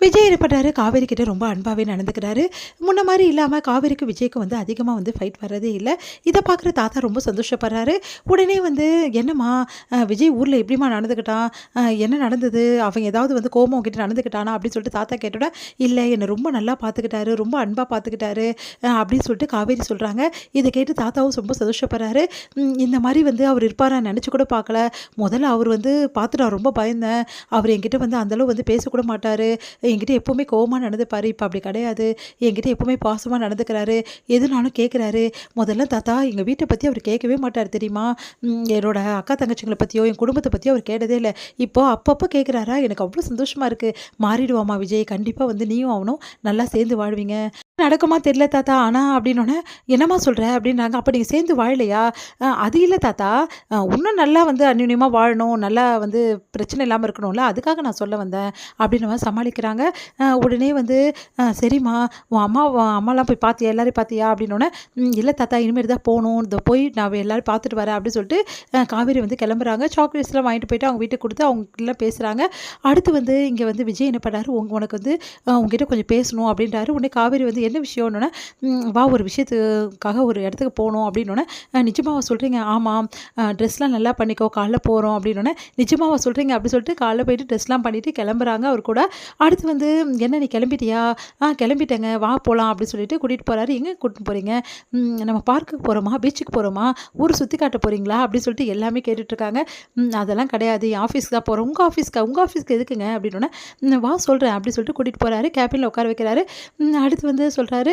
விஜய் என்ன பண்ணுறாரு, காவேரி கிட்ட ரொம்ப அன்பாவே நடந்துக்கிறாரு. முன்ன மாரி இல்லாம காவேரிக்கும் விஜய்க்கும் வந்து அதிகமா வந்து ஃபைட் வர்றதே இல்ல. இத பார்க்குற தாத்தா ரொம்ப சந்தோஷப்படுறாரு. உடனே வந்து "என்னம்மா விஜய் ஊர்ல எப்படிம்மா நடந்துக்கிட்டான்? என்ன நடந்தது? அவன் ஏதாவது வந்து கோவமா உன்கிட்ட நடந்துக்கிட்டானா?" அப்படின்னு சொல்லிட்டு தாத்தா கேட்டோன, "இல்ல என்ன ரொம்ப நல்லா பார்த்துக்கிட்டாரு. ரொம்ப அன்பா பார்த்துக்கிட்டாரு." அப்படின்னு சொல்லிட்டு காவேரி சொல்றாங்க. இத கேட்டு தாத்தாவும் ரொம்ப சந்தோஷப்படுறாரு. இந்த மாரி வந்து அவர் இருப்பாரான்னு நெனச்சு கூட பார்க்கல. முதல்ல அவர் வந்து பார்த்து நான் ரொம்ப பயந்தேன். அவர் என்கிட்ட வந்து அந்த அளவு வந்து பேசக்கூட மாட்டாரு. என்கிட்ட எப்பவுமே கோவமா நடந்துப்பாரு. இப்ப அப்படி கிடையாது. என்கிட்ட எப்பவுமே பாசமா நடந்துக்கிறாரு. எதுனாலும் கேட்குறாரு. முதல்ல தாத்தா எங்க வீட்ட பத்தி அவரு கேட்கவே மாட்டாரு தெரியுமா? என்னோட அக்கா தங்கச்சிங்கள பத்தியோ, என் குடும்பத்த பத்தியோ அவரு கேட்டதே இல்ல. இப்போ அப்பப்ப கேட்குறாரா, எனக்கு அவ்ளோ சந்தோஷமா இருக்கு. மாறிடுவாம்மா விஜய். கண்டிப்பா வந்து நீயும் அவனும் நல்லா சேர்ந்து வாழ்வீங்க. நடக்குமா தெரியல தாத்தா. ஆனா அப்படின்னோனே, "என்னம்மா சொல்ற?" அப்படின்னாங்க. "அப்ப நீங்க சேர்ந்து வாழலையா?" அது இல்ல தாத்தா. இன்னும் நல்லா வந்து அந்யோன்யமா வாழணும். நல்லா வந்து பிரச்சனை இல்லாம இருக்கணும்ல. அதுக்காக நான் சொல்ல வந்தேன்." அப்படின்ற மாரி சமாளிக்கிறாங்க. உடனே வந்து சரிம்மா, உன் அம்மாலாம் போய் பார்த்தியா? எல்லாரையும் பார்த்தியா?" அப்படின்னோனே, இல்ல தாத்தா இனிமேட்டு தான் போணும். இதோ போய் நான் எல்லாரையும் பார்த்துட்டு வரேன்." அப்படின்னு சொல்லிட்டு காவேரி வந்து கிளம்புறாங்க. சாக்லேட்ஸ்லாம் வாங்கிட்டு போயிட்டு அவங்க வீட்டுக்கு குடுத்து அவங்கலாம் பேசுறாங்க. அடுத்து வந்து இங்க வந்து விஜய் என்ன பண்ணாரு, உனக்கு வந்து உன்கிட்ட கொஞ்சம் பேசணும்." அப்படின்றாரு. உடனே காவேரி வந்து என்ன விஷயம்னோனே, வா ஒரு விஷயத்துக்காக ஒரு இடத்துக்கு போணும்." அப்படின்னோனே, நிஜமாவா சொல்றீங்க?" "ஆமா. ட்ரெஸ்லாம் நல்லா பண்ணிக்கோ. காலைல போறோம்." அப்படின்னோனே, "நிஜமாவா சொல்றீங்க?" அப்படி சொல்லிட்டு காலைல போயிட்டு ட்ரெஸ்லாம் பண்ணிட்டு கிளம்புறாங்க அவர் கூட. அடுத்து வந்து, "என்ன நீ கிளம்பிட்டியா?" கிளம்பிட்டேங்க. வா போலாம்." அப்படின்னு சொல்லிட்டு கூட்டிட்டு போறாரு. "எங்க கூட்டிட்டு போறீங்க?" நம்ம பார்க்குக்கு போறோமா? பீச்சுக்கு போறோமா? ஊர் சுத்தி காட்ட போறீங்களா?" அப்படின்னு சொல்லிட்டு எல்லாமே கேட்டுட்ருக்காங்க. அதெல்லாம் கிடையாது. என் ஆஃபீஸ்க்கு தான் போறோம்." "உங்க ஆஃபீஸ்க்கா? உங்க ஆஃபீஸ்க்கு எதுக்குங்க?" அப்படின்னோனே, வா சொல்றேன்." அப்படி சொல்லிட்டு கூட்டிட்டு போறாரு. கேபின்ல உட்கார வைக்கிறாரு. அடுத்து வந்து சொல்றாரு,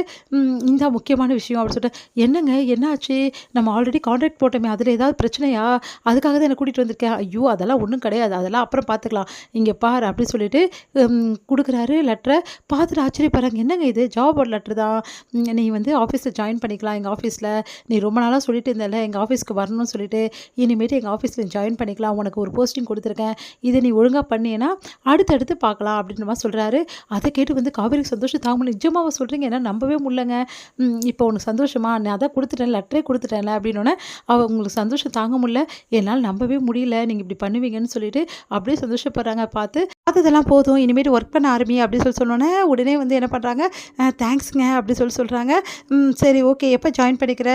"இந்தா முக்கியமான விஷயம்." அப்படின்னு சொல்லிட்டு, "என்னங்க? என்னாச்சு? நம்ம ஆல்ரெடி கான்ட்ராக்ட் போட்டோமே, அதுல ஏதாவது பிரச்சனையா? அதுக்காக தான் என்ன கூட்டிட்டு வந்திருக்கியா?" "ஐயோ! அதெல்லாம் ஒண்ணும் கிடையாது. அதெல்லாம் அப்புறம் பார்த்துக்கலாம். இங்க பாரு." அப்படி சொல்லிட்டு குடுக்குறாரு லெட்டர. பார்த்துட்டு ஆச்சரியப்படுறாங்க. "என்னங்க இது? ஜாப் லெட்டர் தான். நீ வந்து ஆஃபீஸ்ல ஜாயின் பண்ணிக்கலாம் எங்க ஆஃபீஸ்ல. நீ ரொம்ப நாளா சொல்லிட்டு இருந்தல்ல எங்க ஆஃபீஸ்க்கு வரணும்னு சொல்லிட்டு. இனிமேட்டு எங்க ஆஃபீஸ்ல ஜாயின் பண்ணிக்கலாம். உனக்கு ஒரு போஸ்டிங் குடுத்துருக்கேன். இத நீ ஒழுங்கா பண்ணீன்னா, அடுத்தடுத்து பார்க்கலாம்." அப்படின்ற மாரி சொல்றாரு. அத கேட்டு வந்து காவேரிக்கு சந்தோஷம் தாங்க முடியல. "நிஜமாவா சொல்றீங்க? என்னால நம்பவே முடியலங்க. இப்போ உனக்கு சந்தோஷமா? நான் அதான் குடுத்துட்டேன். லெட்டரே குடுத்துட்டேன்ல." அப்படின்னோனே, உங்களுக்கு சந்தோஷம் தாங்க முடியல. "என்னால நம்பவே முடியல. நீங்க இப்படி பண்ணுவீங்கன்னு" சொல்லிட்டு அப்படியே சந்தோஷப்படுறாங்க பார்த்து. "பார்த்ததெல்லாம் போதும். இனிமேட்டு ஒர்க் பண்ண ஆரம்பி." அப்படின்னு சொன்னோனே, உடனே வந்து என்ன பண்றாங்க, தேங்க்ஸ்ங்க." அப்படி சொல்றாங்க. சரி ஓகே. எப்போ ஜாயின் பண்ணிக்கிற?"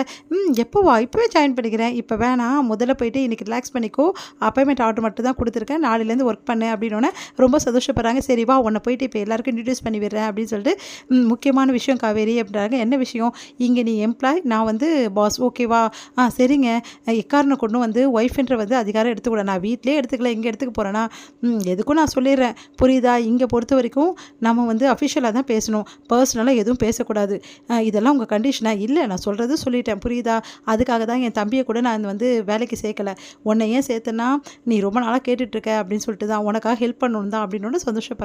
எப்போவா? இப்பவே ஜாயின் பண்ணிக்கிறேன்." "இப்ப வேணாம். முதல்ல போயிட்டு இன்னைக்கு ரிலாக்ஸ் பண்ணிக்கோ. அப்பாயின்மென்ட் ஆர்டர் மட்டும் தான் குடுத்துருக்கேன். நாளையிலேருந்து ஒர்க் பண்ணு." அப்படின்னோனே ரொம்ப சந்தோஷப்படுறாங்க. "சரி வா உன்ன போயிட்டு இப்ப எல்லாருக்கும் இன்ட்ரோடியூஸ் பண்ணி விடுறேன்." அப்படின்னு சொல்லிட்டு, முக்கியமான விஷயம் காவேரி." அப்படின்றாங்க. "என்ன விஷயம்?" "இங்க நீ எம்ப்ளாய். நான் வந்து பாஸ். ஓகேவா?" சரிங்க. எக்காரணம் கொண்டும் வந்து ஒய்ஃப்ன்ற வந்து அதிகாரம் எடுத்துக்கூடாது. நான் வீட்லயே எடுத்துக்கல. இங்க எடுத்துக்க போறேனா? எதுக்கும் நான் சொல்லிடுறேன். புரியுதா? இங்க பொறுத்தவரைக்கும் நம்ம வந்து அஃபிஷியலா தான் பேசணும். பர்சனலா எதுவும் பேசக்கூடாது. இதெல்லாம் உங்க கண்டிஷனா?" "இல்ல நான் சொல்றது சொல்லிட்டேன். புரியுதா? அதுக்காக தான் என் தம்பிய கூட நான் வந்து வேலைக்கு சேர்க்கல. உன்ன ஏன் சேர்த்தேன்னா, நீ ரொம்ப நாளா கேட்டுட்டு இருக்க அப்படின்னு சொல்லிட்டு தான். உனக்காக ஹெல்ப் பண்ணணும் தான்." அப்படின்னோனே சந்தோஷப்படுறேன்.